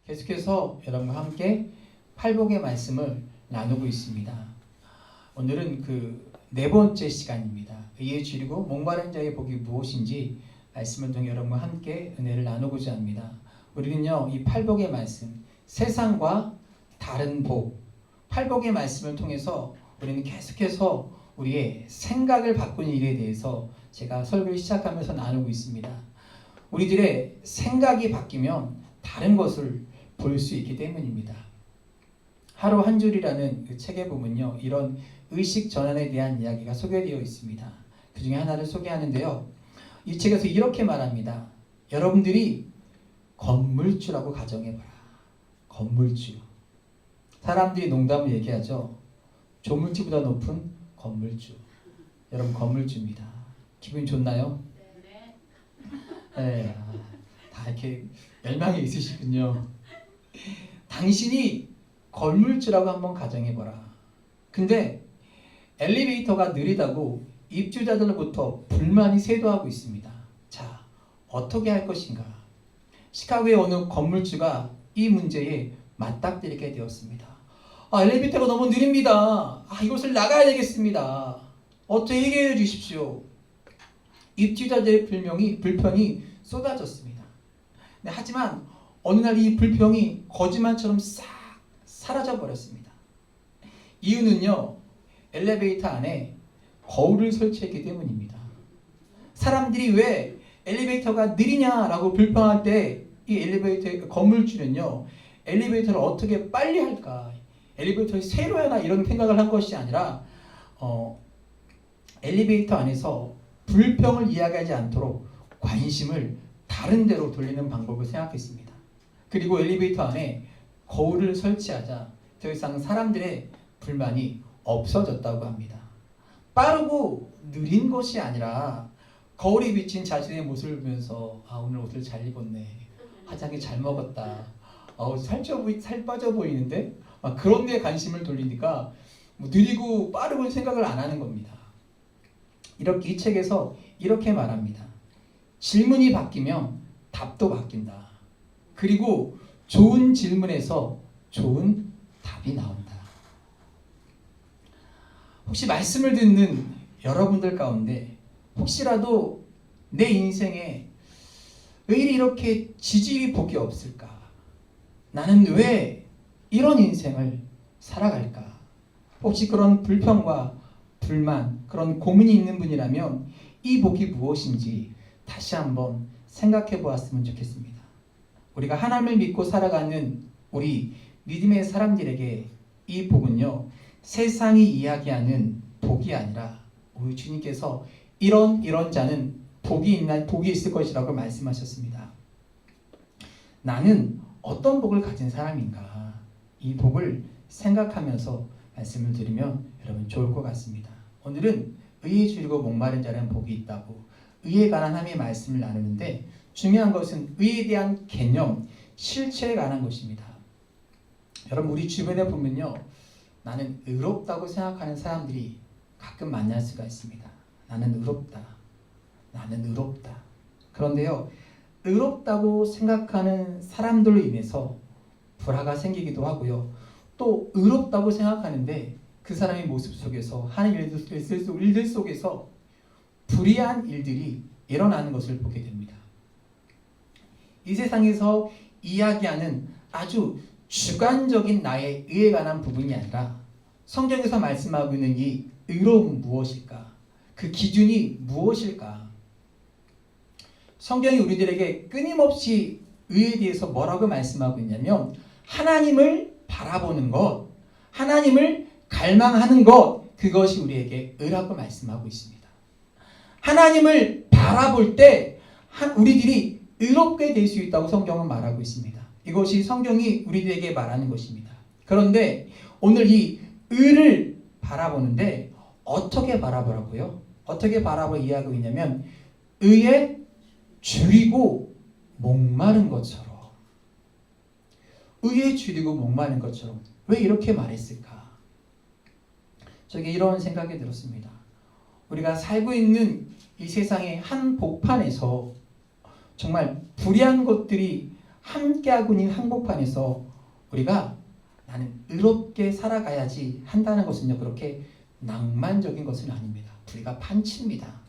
계속해서 여러분과 함께 팔복의 말씀을 나누고 있습니다. 오늘은 그 네 번째 시간입니다. 의에 줄이고 목마른 자의 복이 무엇인지 말씀을 통해 여러분과 함께 은혜를 나누고자 합니다. 우리는요, 이 팔복의 말씀, 세상과 다른 복, 팔복의 말씀을 통해서 우리는 계속해서 우리의 생각을 바꾸는 일에 대해서 제가 설교를 시작하면서 나누고 있습니다. 우리들의 생각이 바뀌면 다른 것을 볼 수 있기 때문입니다. 하루 한 줄이라는 그 책에 보면요, 이런 의식 전환에 대한 이야기가 소개되어 있습니다. 그 중에 하나를 소개하는데요, 이 책에서 이렇게 말합니다. 여러분들이 건물주라고 가정해봐라. 건물주. 사람들이 농담을 얘기하죠. 조물주보다 높은 건물주. 여러분 건물주입니다. 기분이 좋나요? 네. 다 이렇게 열망이 있으시군요. 당신이 건물주라고 한번 가정해봐라. 근데 엘리베이터가 느리다고 입주자들로부터 불만이 쇄도하고 있습니다. 자, 어떻게 할 것인가? 시카고의 어느 건물주가 이 문제에 맞닥뜨리게 되었습니다. 엘리베이터가 너무 느립니다. 이곳을 나가야 되겠습니다. 어떻게 해결해 주십시오. 입주자들의 불평이 쏟아졌습니다. 네, 하지만 어느 날 이 불평이 거짓말처럼 싹 사라져 버렸습니다. 이유는요, 엘리베이터 안에 거울을 설치했기 때문입니다. 사람들이 왜 엘리베이터가 느리냐라고 불평할 때 이 엘리베이터 건물주는요, 엘리베이터를 어떻게 빨리 할까, 엘리베이터를 새로 해나 이런 생각을 한 것이 아니라 엘리베이터 안에서 불평을 이야기하지 않도록 관심을 다른 데로 돌리는 방법을 생각했습니다. 그리고 엘리베이터 안에 거울을 설치하자 더 이상 사람들의 불만이 없어졌다고 합니다. 빠르고 느린 것이 아니라 거울에 비친 자신의 모습을 보면서 오늘 옷을 잘 입었네, 화장이 잘 먹었다, 살 빠져 보이는데, 그런 데 관심을 돌리니까 느리고 빠르고 생각을 안 하는 겁니다. 이렇게 이 책에서 이렇게 말합니다. 질문이 바뀌면 답도 바뀐다. 그리고 좋은 질문에서 좋은 답이 나온다. 혹시 말씀을 듣는 여러분들 가운데 혹시라도 내 인생에 왜 이렇게 지질이 복이 없을까? 나는 왜 이런 인생을 살아갈까? 혹시 그런 불평과 불만, 그런 고민이 있는 분이라면 이 복이 무엇인지 다시 한번 생각해 보았으면 좋겠습니다. 우리가 하나님을 믿고 살아가는 우리 믿음의 사람들에게 이 복은요, 세상이 이야기하는 복이 아니라 우리 주님께서 이런 자는 복이 있을 것이라고 말씀하셨습니다. 나는 어떤 복을 가진 사람인가? 이 복을 생각하면서 말씀을 드리면 여러분 좋을 것 같습니다. 오늘은 의에 줄이고 목마른 자라는 복이 있다고 의에 관한 하나님의 말씀을 나누는데, 중요한 것은 의에 대한 개념, 실체에 관한 것입니다. 여러분 우리 주변에 보면요, 나는 의롭다고 생각하는 사람들이 가끔 만날 수가 있습니다. 나는 의롭다. 나는 의롭다. 그런데요, 의롭다고 생각하는 사람들로 인해서 불화가 생기기도 하고요. 또 의롭다고 생각하는데 그 사람의 모습 속에서 하는 일들 속에서 불의한 일들이 일어나는 것을 보게 됩니다. 이 세상에서 이야기하는 아주 주관적인 나의 의에 관한 부분이 아니라 성경에서 말씀하고 있는 이 의로움은 무엇일까? 그 기준이 무엇일까? 성경이 우리들에게 끊임없이 의에 대해서 뭐라고 말씀하고 있냐면, 하나님을 바라보는 것, 하나님을 갈망하는 것, 그것이 우리에게 의라고 말씀하고 있습니다. 하나님을 바라볼 때 우리들이 의롭게 될 수 있다고 성경은 말하고 있습니다. 이것이 성경이 우리들에게 말하는 것입니다. 그런데 오늘 이 의를 바라보는데 어떻게 바라보라고요? 어떻게 바라보 이해하고 있냐면, 의에 줄이고 목마른 것처럼. 의에 줄이고 목마른 것처럼. 왜 이렇게 말했을까? 저에게 이런 생각이 들었습니다. 우리가 살고 있는 이 세상의 한 복판에서 정말 불의한 것들이 함께하고 있는 한복판에서 우리가 나는 의롭게 살아가야지 한다는 것은요, 그렇게 낭만적인 것은 아닙니다. 우리가 판치입니다.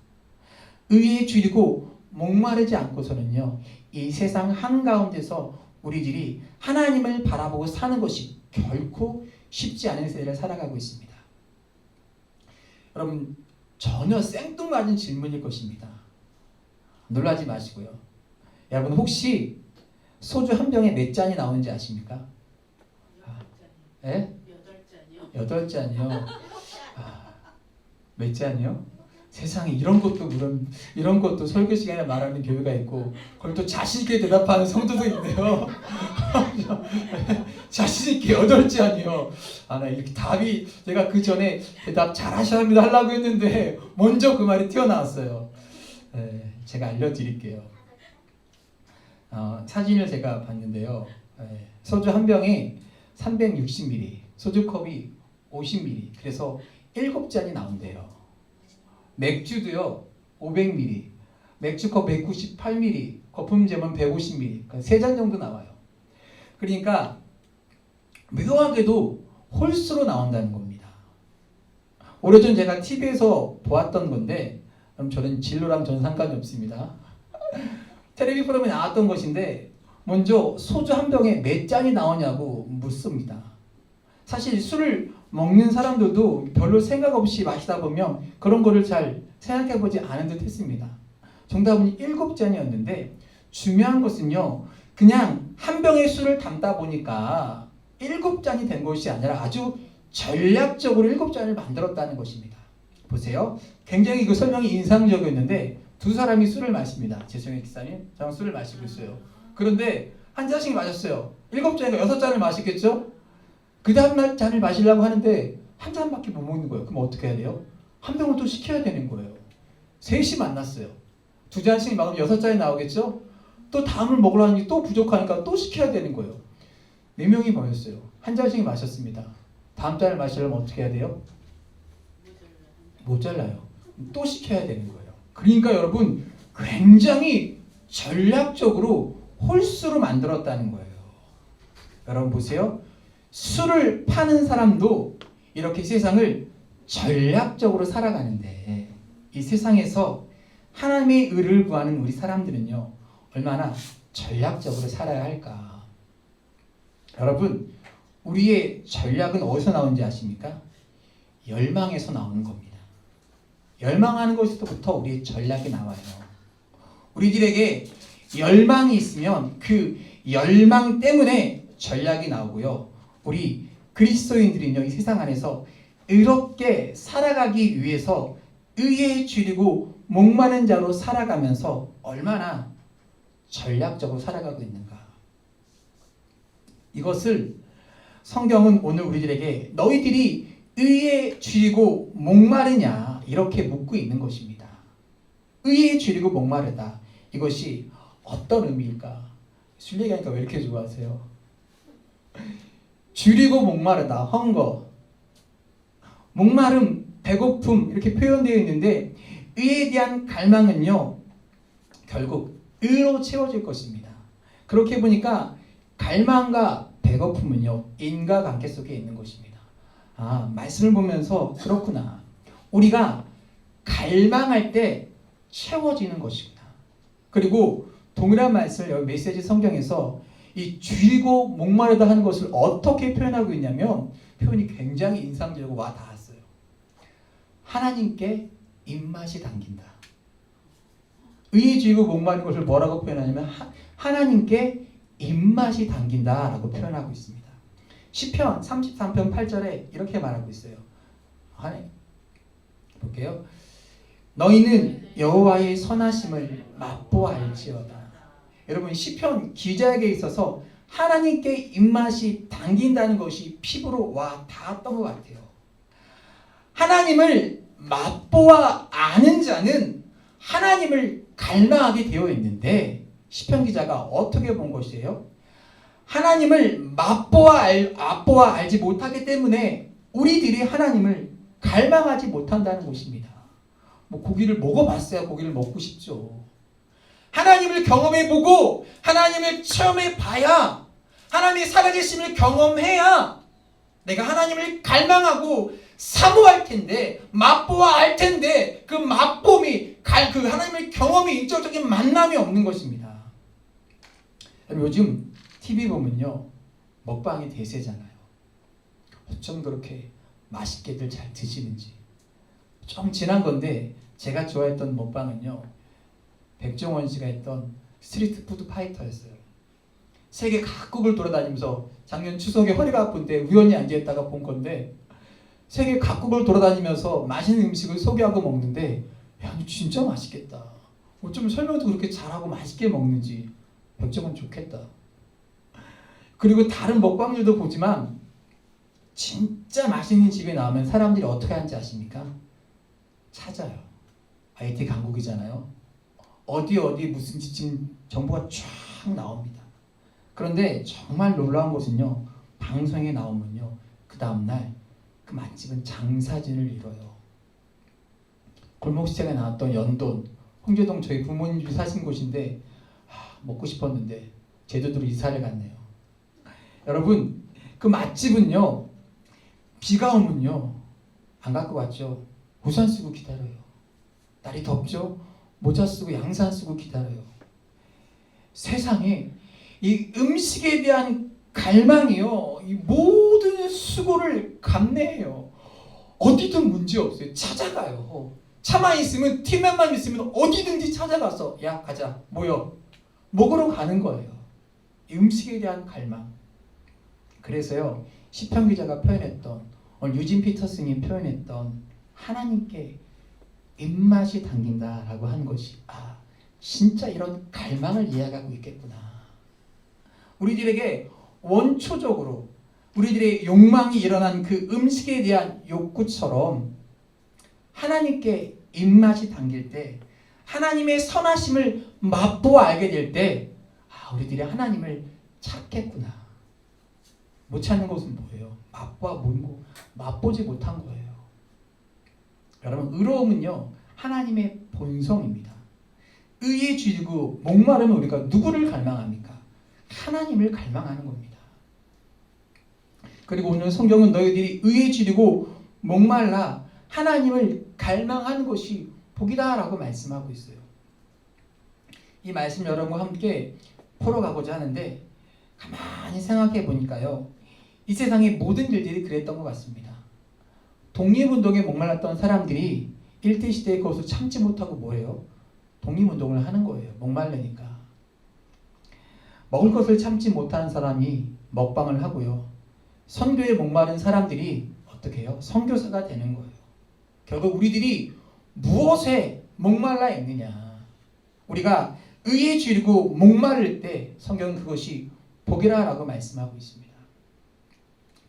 의에 줄이고 목마르지 않고서는요, 이 세상 한가운데서 우리들이 하나님을 바라보고 사는 것이 결코 쉽지 않은 세대를 살아가고 있습니다. 여러분, 전혀 생뚱맞은 질문일 것입니다. 놀라지 마시고요. 여러분, 혹시 소주 한 병에 몇 잔이 나오는지 아십니까? 8잔이요. 8잔이요? 몇 잔이요? 세상에 이런 것도 설교 시간에 말하는 교회가 있고, 그걸 또 자신있게 대답하는 성도도 있네요. 자신있게 8잔이요. 나 이렇게 답이, 제가 그 전에 대답 잘하셔야 합니다 하려고 했는데, 먼저 그 말이 튀어나왔어요. 제가 알려드릴게요. 사진을 제가 봤는데요. 소주 한 병에 360ml, 소주컵이 50ml, 그래서 7잔이 나온대요. 맥주도요, 500ml, 맥주컵 198ml, 거품제면 150ml, 그러니까 3잔 정도 나와요. 그러니까 묘하게도 홀수로 나온다는 겁니다. 오래전 제가 TV에서 보았던 건데, 그럼 저는 진로랑 전 상관이 없습니다. 텔레비 프로그램에 나왔던 것인데, 먼저 소주 한 병에 몇 잔이 나오냐고 묻습니다. 사실 술을 먹는 사람들도 별로 생각 없이 마시다 보면 그런 거를 잘 생각해보지 않은 듯 했습니다. 정답은 7잔이었는데, 중요한 것은요, 그냥 한 병의 술을 담다 보니까 7잔이 된 것이 아니라 아주 전략적으로 7잔을 만들었다는 것입니다. 보세요. 굉장히 그 설명이 인상적이었는데, 두 사람이 술을 마십니다. 죄송해요, 기사님. 저랑 술을 마시고 있어요. 그런데 한 잔씩 마셨어요. 7잔인가 6잔을 마시겠죠? 그 다음 잔을 마시려고 하는데 한 잔밖에 못 먹는 거예요. 그럼 어떻게 해야 돼요? 한 병을 또 시켜야 되는 거예요. 셋이 만났어요. 2잔씩 먹으면 6잔이 나오겠죠? 또 다음을 먹으려 하니 또 부족하니까 또 시켜야 되는 거예요. 4명이 모였어요. 한 잔씩 마셨습니다. 다음 잔을 마시려면 어떻게 해야 돼요? 모자라요. 또 시켜야 되는 거예요. 그러니까 여러분, 굉장히 전략적으로 홀수로 만들었다는 거예요. 여러분 보세요. 술을 파는 사람도 이렇게 세상을 전략적으로 살아가는데, 이 세상에서 하나님의 의를 구하는 우리 사람들은요, 얼마나 전략적으로 살아야 할까? 여러분, 우리의 전략은 어디서 나오는지 아십니까? 열망에서 나오는 겁니다. 열망하는 것부터 우리의 전략이 나와요. 우리들에게 열망이 있으면 그 열망 때문에 전략이 나오고요. 우리 그리스도인들은요, 이 세상 안에서 의롭게 살아가기 위해서 의에 줄이고 목마른 자로 살아가면서 얼마나 전략적으로 살아가고 있는가. 이것을 성경은 오늘 우리들에게 너희들이 의에 줄이고 목마르냐 이렇게 묻고 있는 것입니다. 의에 줄이고 목마르다. 이것이 어떤 의미일까? 술 얘기하니까 왜 이렇게 좋아하세요? 줄이고 목마르다, 헝거, 목마름, 배고픔 이렇게 표현되어 있는데, 의에 대한 갈망은요, 결국 의로 채워질 것입니다. 그렇게 보니까 갈망과 배고픔은요, 인과관계 속에 있는 것입니다. 말씀을 보면서 그렇구나. 우리가 갈망할 때 채워지는 것이구나. 그리고 동일한 말씀을 여기 메시지 성경에서 이 줄이고 목마르다 하는 것을 어떻게 표현하고 있냐면, 표현이 굉장히 인상적이고 와 닿았어요. 하나님께 입맛이 당긴다. 의에 줄이고 목마른 것을 뭐라고 표현하냐면 하나님께 입맛이 당긴다라고 표현하고 있습니다. 시편 33편 8절에 이렇게 말하고 있어요. 볼게요. 너희는 여호와의 선하심을 맛보알지어다. 여러분, 시편 기자에게 있어서 하나님께 입맛이 당긴다는 것이 피부로 와 닿았던 것 같아요. 하나님을 맛보아 아는 자는 하나님을 갈망하게 되어 있는데, 시편 기자가 어떻게 본 것이에요? 하나님을 맛보아 알지 못하기 때문에 우리들이 하나님을 갈망하지 못한다는 것입니다. 고기를 먹어봤어야 고기를 먹고 싶죠. 하나님을 경험해보고 하나님을 체험해봐야, 하나님의 살아계심을 경험해야 내가 하나님을 갈망하고 사모할 텐데, 맛보아 알 텐데, 그 맛봄이, 그 하나님의 경험이, 인격적인 만남이 없는 것입니다. 요즘 TV 보면요, 먹방이 대세잖아요. 어쩜 그렇게 맛있게들 잘 드시는지. 좀 지난 건데 제가 좋아했던 먹방은요, 백종원 씨가 했던 스트리트 푸드 파이터였어요. 세계 각국을 돌아다니면서 작년 추석에 허리가 아픈 때 우연히 앉아있다가 본 건데, 세계 각국을 돌아다니면서 맛있는 음식을 소개하고 먹는데, 야, 진짜 맛있겠다. 어쩌면 설명도 그렇게 잘하고 맛있게 먹는지, 백종원 좋겠다. 그리고 다른 먹방들도 보지만 진짜 맛있는 집에 나오면 사람들이 어떻게 하는지 아십니까? 찾아요. IT 강국이잖아요. 어디 무슨 지금 정보가 쫙 나옵니다. 그런데 정말 놀라운 것은요, 방송에 나오면요, 그 다음날 그 맛집은 장사진을 이뤄요. 골목시장에 나왔던 연돈, 홍제동 저희 부모님들이 사신 곳인데, 먹고 싶었는데 제주도로 이사를 갔네요. 여러분, 그 맛집은요, 비가 오면요 안 갖고 갔죠. 우산 쓰고 기다려요. 날이 덥죠? 모자 쓰고 양산 쓰고 기다려요. 세상에 이 음식에 대한 갈망이요, 이 모든 수고를 감내해요. 어디든 문제 없어요. 찾아가요. 차만 있으면, 티맨만 있으면 어디든지 찾아가서, 야 가자, 모여, 먹으러 가는 거예요. 이 음식에 대한 갈망. 그래서요, 시편 기자가 표현했던, 오늘 유진 피터슨이 표현했던 하나님께 입맛이 당긴다라고 한 것이, 진짜 이런 갈망을 이해하고 있겠구나. 우리들에게 원초적으로 우리들의 욕망이 일어난 그 음식에 대한 욕구처럼 하나님께 입맛이 당길 때, 하나님의 선하심을 맛보아 알게 될 때, 우리들이 하나님을 찾겠구나. 못 찾는 것은 뭐예요? 맛보지 못한 거예요. 여러분, 의로움은요, 하나님의 본성입니다. 의에 쥐고 목마르면 우리가 누구를 갈망합니까? 하나님을 갈망하는 겁니다. 그리고 오늘 성경은 너희들이 의에 쥐고 목말라 하나님을 갈망하는 것이 복이다 라고 말씀하고 있어요. 이 말씀 여러분과 함께 풀어가고자 하는데, 가만히 생각해 보니까요, 이 세상의 모든 일들이 그랬던 것 같습니다. 독립운동에 목말랐던 사람들이 일제시대에 그것을 참지 못하고 뭐예요? 독립운동을 하는 거예요. 목말르니까. 먹을 것을 참지 못하는 사람이 먹방을 하고요, 선교에 목마른 사람들이 어떻게 해요? 선교사가 되는 거예요. 결국 우리들이 무엇에 목말라 있느냐, 우리가 의에 쥐고 목마를 때 성경은 그것이 복이라 라고 말씀하고 있습니다.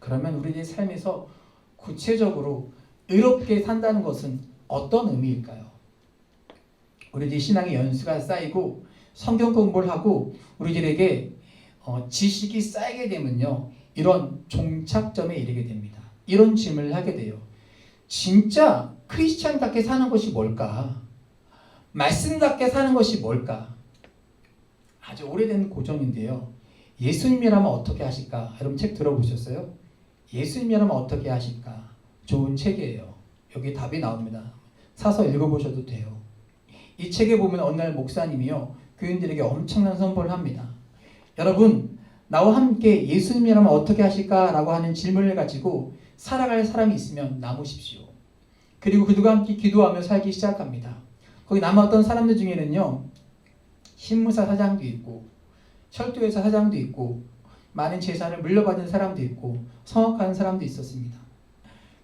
그러면 우리의 삶에서 구체적으로 의롭게 산다는 것은 어떤 의미일까요? 우리들이 신앙의 연수가 쌓이고 성경 공부를 하고 우리들에게 지식이 쌓이게 되면요, 이런 종착점에 이르게 됩니다. 이런 질문을 하게 돼요. 진짜 크리스찬답게 사는 것이 뭘까? 말씀답게 사는 것이 뭘까? 아주 오래된 고전인데요, 예수님이라면 어떻게 하실까? 여러분 책 들어보셨어요? 예수님이라면 어떻게 하실까? 좋은 책이에요. 여기 답이 나옵니다. 사서 읽어보셔도 돼요. 이 책에 보면 어느 날 목사님이요, 교인들에게 엄청난 선포를 합니다. 여러분, 나와 함께 예수님이라면 어떻게 하실까? 라고 하는 질문을 가지고 살아갈 사람이 있으면 남으십시오. 그리고 그들과 함께 기도하며 살기 시작합니다. 거기 남았던 사람들 중에는요, 신무사 사장도 있고 철도회사 사장도 있고 많은 재산을 물려받은 사람도 있고 성악하는 사람도 있었습니다.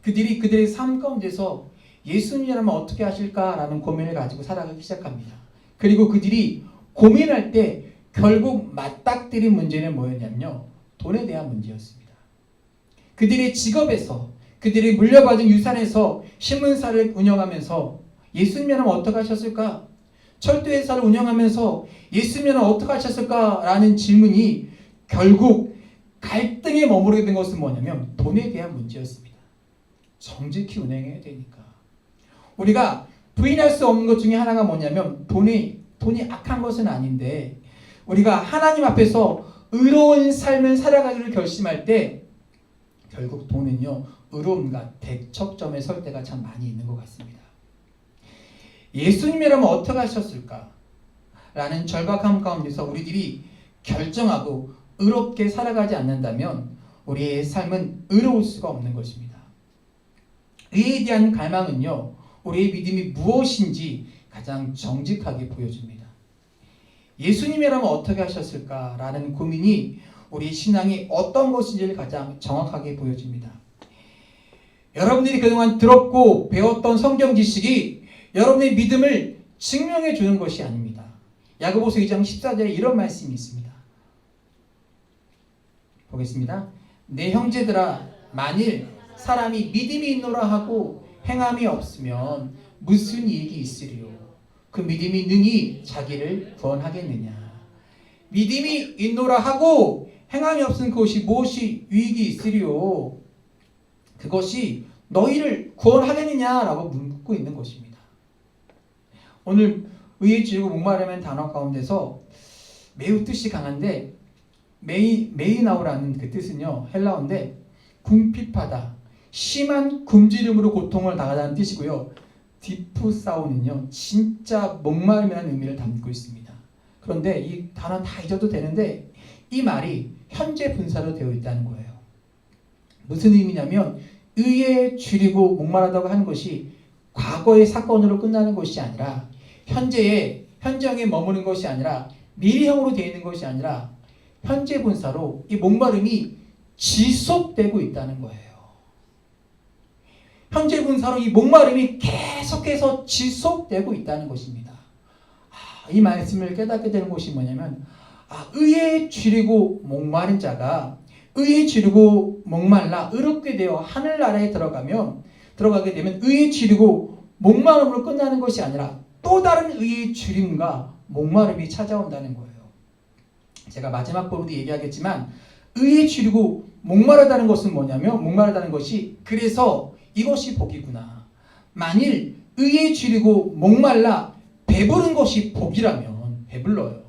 그들이 그들의 삶 가운데서 예수님이라면 어떻게 하실까라는 고민을 가지고 살아가기 시작합니다. 그리고 그들이 고민할 때 결국 맞닥뜨린 문제는 뭐였냐면요, 돈에 대한 문제였습니다. 그들의 직업에서, 그들이 물려받은 유산에서 신문사를 운영하면서 예수님이라면 어떻게 하셨을까? 철도회사를 운영하면서 예수님이라면 어떻게 하셨을까라는 질문이 결국 갈등에 머무르게 된 것은 뭐냐면 돈에 대한 문제였습니다. 정직히 운행해야 되니까. 우리가 부인할 수 없는 것 중에 하나가 뭐냐면 돈의 돈이 악한 것은 아닌데 우리가 하나님 앞에서 의로운 삶을 살아가기를 결심할 때 결국 돈은요 의로움과 대척점에 설 때가 참 많이 있는 것 같습니다. 예수님이라면 어떻게 하셨을까? 라는 절박함 가운데서 우리들이 결정하고 의롭게 살아가지 않는다면 우리의 삶은 의로울 수가 없는 것입니다. 의에 대한 갈망은요 우리의 믿음이 무엇인지 가장 정직하게 보여줍니다. 예수님이라면 어떻게 하셨을까? 라는 고민이 우리 신앙이 어떤 것인지를 가장 정확하게 보여줍니다. 여러분들이 그동안 들었고 배웠던 성경 지식이 여러분의 믿음을 증명해 주는 것이 아닙니다. 야고보서 2장 14절에 이런 말씀이 있습니다. 보겠습니다. 내 형제들아 만일 사람이 믿음이 있노라 하고 행함이 없으면 무슨 이익이 있으리요? 그 믿음이 능히 자기를 구원하겠느냐? 믿음이 있노라 하고 행함이 없은 그것이 무엇이 유익이 있으리요? 그것이 너희를 구원하겠느냐라고 묻고 있는 것입니다. 오늘 의에 지르고 목마르면 단어 가운데서 매우 뜻이 강한데 메이나우라는 그 뜻은요 헬라어인데 궁핍하다, 심한 굶주림으로 고통을 당하다는 뜻이고요. 디프사우는요 진짜 목마름이라는 의미를 담고 있습니다. 그런데 이 단어 다 잊어도 되는데 이 말이 현재 분사로 되어 있다는 거예요. 무슨 의미냐면 의에 줄이고 목마르다고 하는 것이 과거의 사건으로 끝나는 것이 아니라 현재에 머무는 것이 아니라 미래형으로 되어 있는 것이 아니라 현재 분사로 이 목마름이 지속되고 있다는 거예요. 현재 분사로 이 목마름이 계속해서 지속되고 있다는 것입니다. 이 말씀을 깨닫게 되는 것이 뭐냐면 의에 줄이고 목마른 자가 의에 줄이고 목말라 의롭게 되어 하늘나라에 들어가게 되면 의에 줄이고 목마름으로 끝나는 것이 아니라 또 다른 의의 줄임과 목마름이 찾아온다는 거예요. 제가 마지막 부분도 얘기하겠지만 의에 줄이고 목마르다는 것은 뭐냐면 목마르다는 것이 그래서 이것이 복이구나. 만일 의에 줄이고 목말라 배부른 것이 복이라면 배불러요.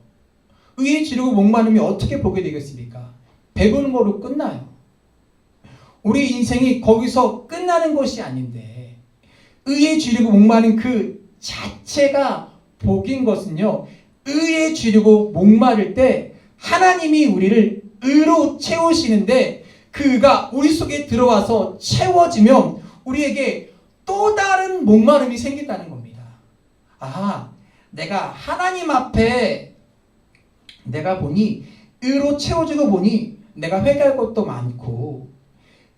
의에 줄이고 목마름이 어떻게 복이 되겠습니까? 배부른 거로 끝나요. 우리 인생이 거기서 끝나는 것이 아닌데 의에 줄이고 목마른 그 자체가 복인 것은요. 의에 줄이고 목마를 때 하나님이 우리를 의로 채우시는데 그가 우리 속에 들어와서 채워지면 우리에게 또 다른 목마름이 생긴다는 겁니다. 내가 하나님 앞에 내가 보니 의로 채워지고 보니 내가 회개할 것도 많고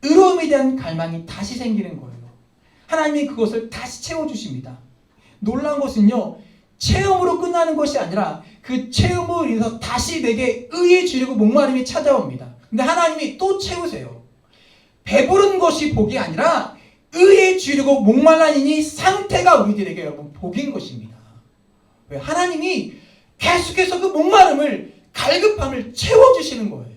의로움에 대한 갈망이 다시 생기는 거예요. 하나님이 그것을 다시 채워주십니다. 놀라운 것은요. 체험으로 끝나는 것이 아니라 그 체험으로 인해서 다시 내게 의에 줄이고 목마름이 찾아옵니다. 근데 하나님이 또 채우세요. 배부른 것이 복이 아니라 의에 줄이고 목말라는 이 상태가 우리들에게 여러분 복인 것입니다. 왜? 하나님이 계속해서 그 목마름을 갈급함을 채워주시는 거예요.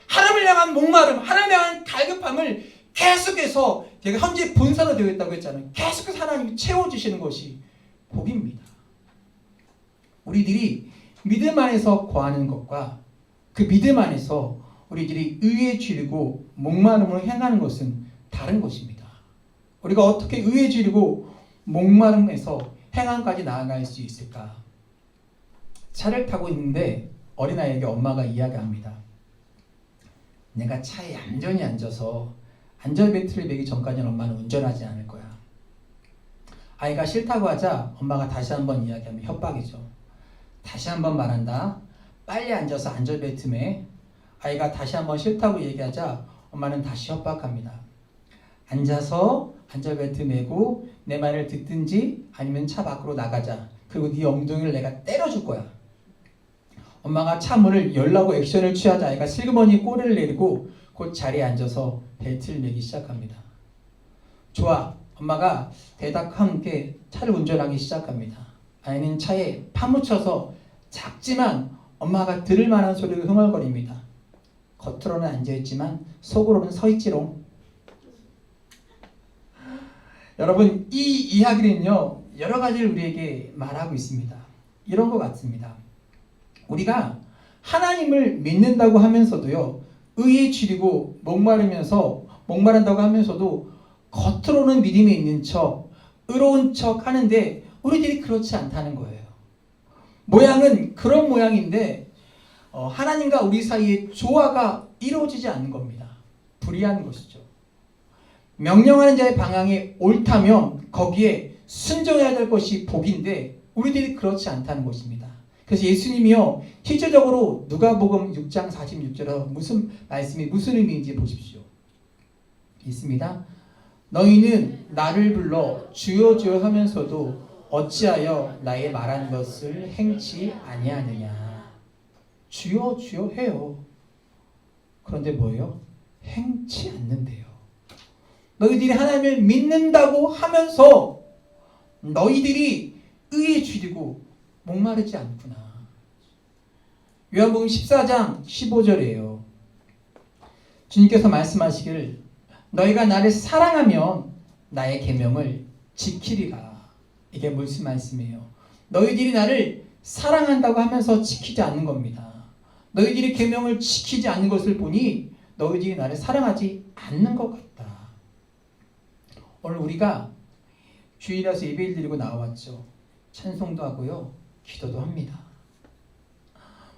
하나님을 향한 목마름, 하나님을 향한 갈급함을 계속해서 제가 현재 분사로 되어 있다고 했잖아요. 계속해서 하나님이 채워주시는 것이 복입니다. 우리들이 믿음 안에서 거하는 것과 그 믿음 안에서 우리들이 의에 줄이고 목마름으로 행하는 것은 다른 것입니다. 우리가 어떻게 의에 줄이고 목마름에서 행함까지 나아갈 수 있을까? 차를 타고 있는데 어린아이에게 엄마가 이야기합니다. 내가 차에 얌전히 앉아서 안전벨트를 매기 전까지는 엄마는 운전하지 않을 거야. 아이가 싫다고 하자 엄마가 다시 한번 이야기하면 협박이죠. 다시 한번 말한다. 빨리 앉아서 안전벨트 매. 아이가 다시 한번 싫다고 얘기하자 엄마는 다시 협박합니다. 앉아서 안전벨트 매고 내 말을 듣든지 아니면 차 밖으로 나가자. 그리고 네 엉덩이를 내가 때려줄 거야. 엄마가 차 문을 열라고 액션을 취하자 아이가 슬그머니 꼬리를 내리고 곧 자리에 앉아서 벨트를 매기 시작합니다. 좋아. 엄마가 대답과 함께 차를 운전하기 시작합니다. 아이는 차에 파묻혀서 작지만 엄마가 들을 만한 소리로 흥얼거립니다. 겉으로는 앉아있지만 속으로는 서있지롱. 여러분 이 이야기는요 여러 가지를 우리에게 말하고 있습니다. 이런 것 같습니다. 우리가 하나님을 믿는다고 하면서도요, 의에 줄이고 목마른다고 하면서도 겉으로는 믿음이 있는 척, 의로운 척 하는데 우리들이 그렇지 않다는 거예요. 모양은 그런 모양인데 하나님과 우리 사이에 조화가 이루어지지 않는 겁니다. 불의한 것이죠. 명령하는 자의 방향이 옳다면 거기에 순종해야 될 것이 복인데 우리들이 그렇지 않다는 것입니다. 그래서 예수님이요, 실제적으로 누가복음 6장 46절에 무슨 말씀이 무슨 의미인지 보십시오. 있습니다. 너희는 나를 불러 주여 주여 하면서도 어찌하여 나의 말한 것을 행치 아니하느냐. 주여 주여 해요. 그런데 뭐예요? 행치 않는데요. 너희들이 하나님을 믿는다고 하면서 너희들이 의에 줄이고 목마르지 않구나. 요한복음 14장 15절이에요. 주님께서 말씀하시기를 너희가 나를 사랑하면 나의 계명을 지키리라. 이게 무슨 말씀이에요? 너희들이 나를 사랑한다고 하면서 지키지 않는 겁니다. 너희들이 계명을 지키지 않는 것을 보니 너희들이 나를 사랑하지 않는 것 같다. 오늘 우리가 주일이라서 예배를 드리고 나왔죠. 찬송도 하고요, 기도도 합니다.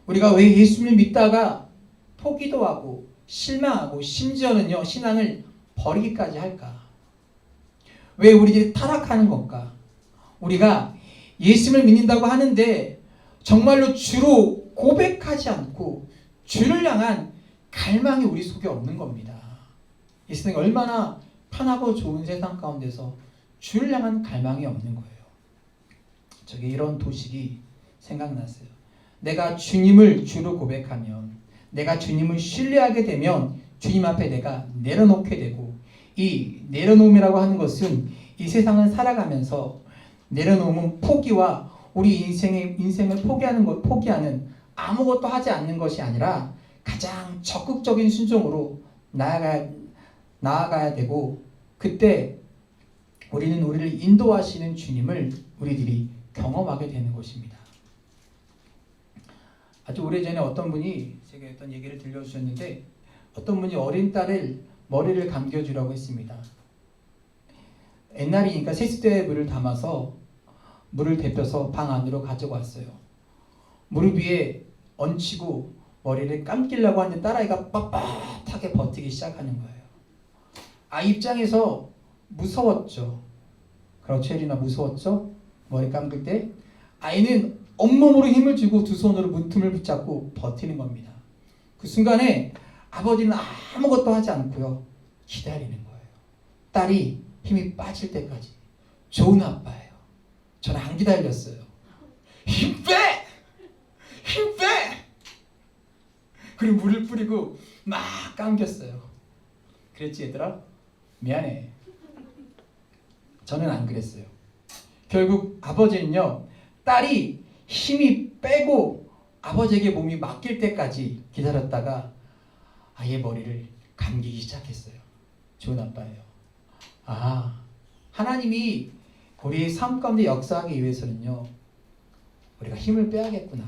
우리가 왜 예수님을 믿다가 포기도 하고 실망하고 심지어는요 신앙을 버리기까지 할까? 왜 우리들이 타락하는 건가? 우리가 예수님을 믿는다고 하는데 정말로 주로 고백하지 않고 주를 향한 갈망이 우리 속에 없는 겁니다. 이 세상이 얼마나 편하고 좋은 세상 가운데서 주를 향한 갈망이 없는 거예요. 저게 이런 도식이 생각났어요. 내가 주님을 주로 고백하면, 내가 주님을 신뢰하게 되면 주님 앞에 내가 내려놓게 되고, 이 내려놓음이라고 하는 것은 이 세상을 살아가면서 내려놓음은 포기와 우리 인생을 포기하는 아무것도 하지 않는 것이 아니라 가장 적극적인 순종으로 나아가야 되고, 그때 우리는 우리를 인도하시는 주님을 우리들이 경험하게 되는 것입니다. 아주 오래전에 어떤 분이 제가 어떤 얘기를 들려주셨는데, 어떤 분이 어린 딸을 머리를 감겨주라고 했습니다. 옛날이니까 세수대에 물을 담아서 물을 데펴서 방 안으로 가지고 왔어요. 무릎 위에 얹히고 머리를 감기려고 하는데 딸아이가 빳빳하게 버티기 시작하는 거예요. 아이 입장에서 무서웠죠. 그렇죠, 혜린아? 무서웠죠? 머리 감길 때 아이는 온몸으로 힘을 주고 두 손으로 문틈을 붙잡고 버티는 겁니다. 그 순간에 아버지는 아무것도 하지 않고요, 기다리는 거예요. 딸이 힘이 빠질 때까지. 좋은 아빠예요. 저는 안 기다렸어요. 힘 빼! 힘 빼! 그리고 물을 뿌리고 막 감겼어요. 그랬지 얘들아? 미안해. 저는 안 그랬어요. 결국 아버지는요, 딸이 힘이 빼고 아버지에게 몸이 맡길 때까지 기다렸다가 아이의 머리를 감기기 시작했어요. 좋은 아빠예요. 하나님이 우리의 삶 가운데 역사하기 위해서는요, 우리가 힘을 빼야겠구나.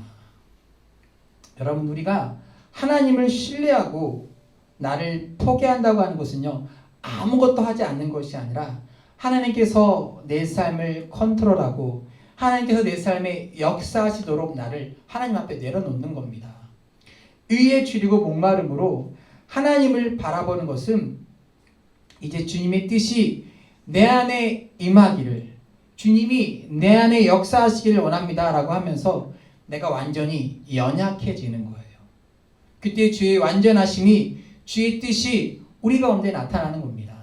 여러분, 우리가 하나님을 신뢰하고 나를 포기한다고 하는 것은요, 아무것도 하지 않는 것이 아니라 하나님께서 내 삶을 컨트롤하고 하나님께서 내 삶에 역사하시도록 나를 하나님 앞에 내려놓는 겁니다. 의에 줄이고 목마름으로 하나님을 바라보는 것은 이제 주님의 뜻이 내 안에 임하기를, 주님이 내 안에 역사하시기를 원합니다 라고 하면서 내가 완전히 연약해지는 거예요. 그때 주의 완전하심이, 주의 뜻이 우리 가운데 나타나는 겁니다.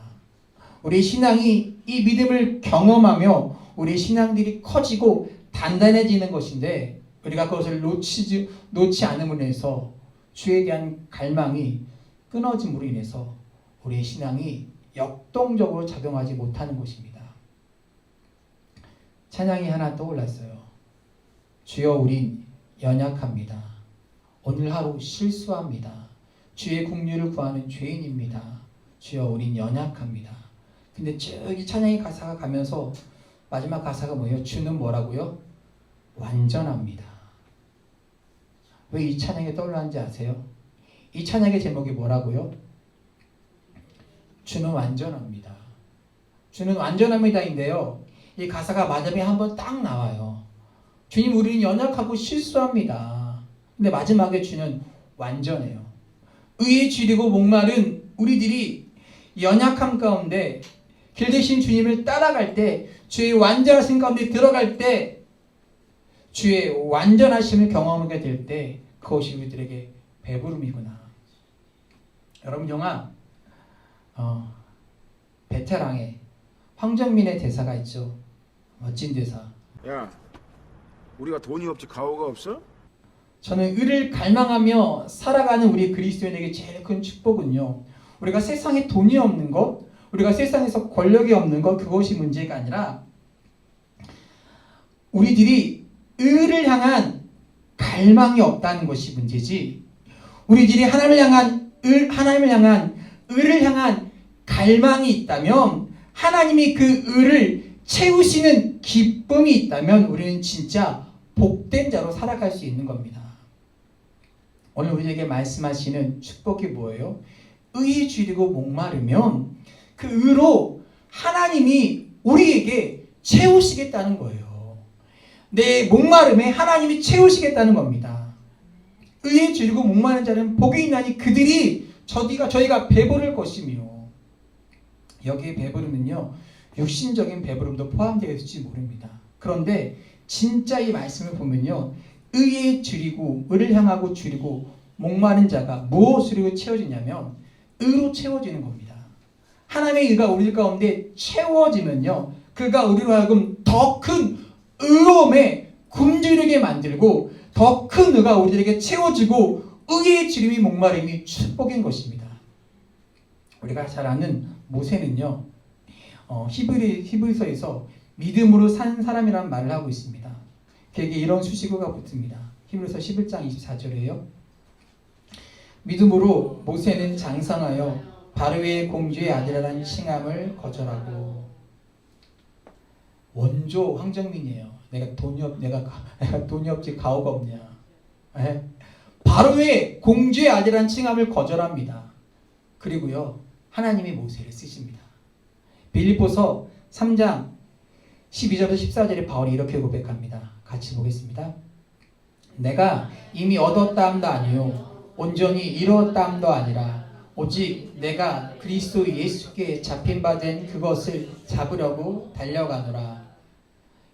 우리 신앙이 이 믿음을 경험하며 우리 신앙들이 커지고 단단해지는 것인데, 우리가 그것을 놓지 않음으로 인해서 주에 대한 갈망이 끊어짐으로 인해서 우리의 신앙이 역동적으로 작용하지 못하는 것입니다. 찬양이 하나 떠올랐어요. 주여 우린 연약합니다. 오늘 하루 실수합니다. 주의 긍휼을 구하는 죄인입니다. 주여 우린 연약합니다. 근데 저기 찬양의 가사가 가면서 마지막 가사가 뭐예요? 주는 뭐라고요? 완전합니다. 왜 이 찬양이 떠올랐는지 아세요? 이 찬양의 제목이 뭐라고요? 주는 완전합니다. 주는 완전합니다인데요. 이 가사가 마지막에 한번 딱 나와요. 주님, 우리는 연약하고 실수합니다. 근데 마지막에 주는 완전해요. 의에 줄이고 목마른 우리들이 연약함 가운데 길 대신 주님을 따라갈 때, 주의 완전하신 가운데 들어갈 때, 주의 완전하심을 경험하게 될 때 그것이 우리들에게 배부름이구나. 여러분, 영화 베테랑의 황정민의 대사가 있죠. 멋진 대사. 야, 우리가 돈이 없지 가오가 없어? 저는 의를 갈망하며 살아가는 우리 그리스도인에게 제일 큰 축복은요, 우리가 세상에 돈이 없는 것, 우리가 세상에서 권력이 없는 것, 그것이 문제가 아니라 우리들이 의를 향한 갈망이 없다는 것이 문제지, 우리들이 하나님을 향한 의를 향한 갈망이 있다면, 하나님이 그 의를 채우시는 기쁨이 있다면 우리는 진짜 복된 자로 살아갈 수 있는 겁니다. 오늘 우리에게 말씀하시는 축복이 뭐예요? 의에 줄이고 목마르면 그 의로 하나님이 우리에게 채우시겠다는 거예요. 내 목마름에 하나님이 채우시겠다는 겁니다. 의에 줄이고 목마른 자는 복이 있나니 그들이 저희가 배부를 것이며, 여기에 배부름은요, 육신적인 배부름도 포함되어 있을지 모릅니다. 그런데 진짜 이 말씀을 보면요, 의에 줄이고 의를 향하고 줄이고 목마른 자가 무엇으로 채워지냐면 의로 채워지는 겁니다. 하나님의 의가 우리 가운데 채워지면요, 그가 우리로 하여금 더 큰 의로움에 굶주리게 만들고 더 큰 의가 우리에게 채워지고 의의 주림이 목마름이 축복인 것입니다. 우리가 잘 아는 모세는요, 히브리서에서 믿음으로 산 사람이라는 말을 하고 있습니다. 그에게 이런 수식어가 붙습니다. 히브리서 11장 24절이에요. 믿음으로 모세는 장성하여 바로의 공주의 아들이라는 칭함을 거절하고. 원조 황정민이에요. 내가 돈이 없지 가오가 없냐. 바로의 공주의 아들이라는 칭함을 거절합니다. 그리고요, 하나님이 모세를 쓰십니다. 빌립보서 3장 12절부터 14절에 바울이 이렇게 고백합니다. 같이 보겠습니다. 내가 이미 얻었다 함도 아니요 온전히 이루었다 함도 아니라 오직 내가 그리스도 예수께 잡힌 바 된 그것을 잡으려고 달려가노라.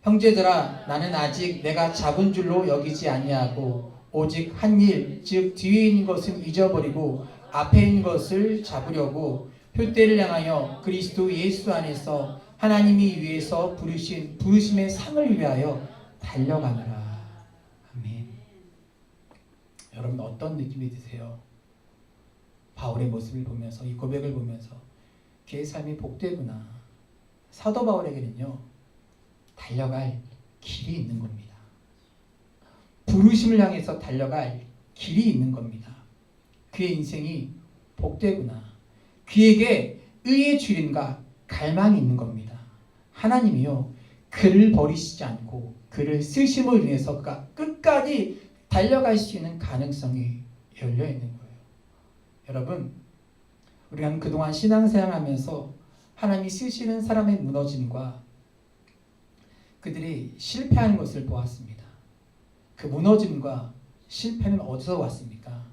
형제들아, 나는 아직 내가 잡은 줄로 여기지 아니하고 오직 한 일, 즉 뒤에 있는 것은 잊어버리고 앞에 있는 것을 잡으려고 표대를 향하여 그리스도 예수 안에서 하나님이 위에서 부르신 부르심의 상을 위하여 달려가노라. 아멘. 여러분, 어떤 느낌이 드세요? 바울의 모습을 보면서, 이 고백을 보면서 그의 삶이 복되구나. 사도 바울에게는요, 달려갈 길이 있는 겁니다. 부르심을 향해서 달려갈 길이 있는 겁니다. 그의 인생이 복되구나. 그에게 의의 주림과 갈망이 있는 겁니다. 하나님이요, 그를 버리시지 않고 그를 쓰심을 인해서 그가 끝까지 달려갈 수 있는 가능성이 열려 있는 거예요. 여러분, 우리가 그동안 신앙생활하면서 하나님이 쓰시는 사람의 무너짐과 그들이 실패하는 것을 보았습니다. 그 무너짐과 실패는 어디서 왔습니까?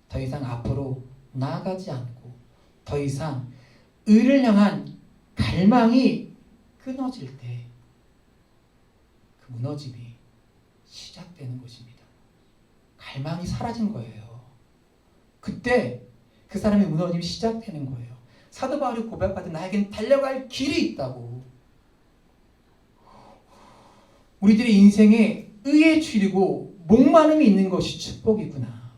더 이상 앞으로 나아가지 않고 더 이상 의를 향한 갈망이 끊어질 때 그 무너짐이 시작되는 것입니다. 갈망이 사라진 거예요. 그때 그 사람의 무너짐이 시작되는 거예요. 사도 바울이 고백하듯 나에겐 달려갈 길이 있다고. 우리들의 인생에 의에 줄이고 목마름이 있는 것이 축복이구나.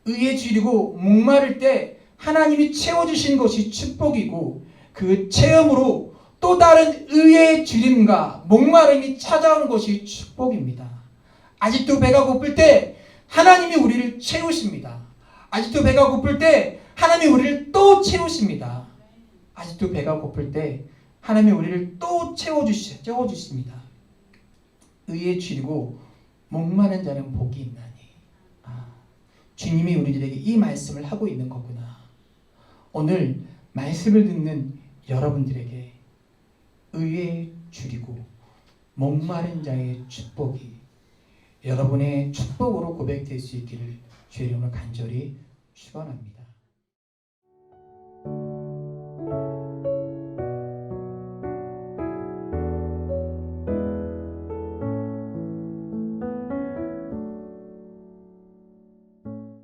의에 줄이고 목마를 때 하나님이 채워주신 것이 축복이고, 그 체험으로 또 다른 의의 줄임과 목마름이 찾아오는 것이 축복입니다. 아직도 배가 고플 때 하나님이 우리를 채우십니다. 아직도 배가 고플 때 하나님이 우리를 또 채우십니다. 아직도 배가 고플 때 하나님이 우리를 또 채워주십니다. 의에 줄이고 목마른 자는 복이 있나니. 주님이 우리들에게 이 말씀을 하고 있는 거구나. 오늘 말씀을 듣는 여러분들에게 의에 줄이고 목마른 자의 축복이 여러분의 축복으로 고백될 수 있기를 주의 이름으로 간절히 축원합니다.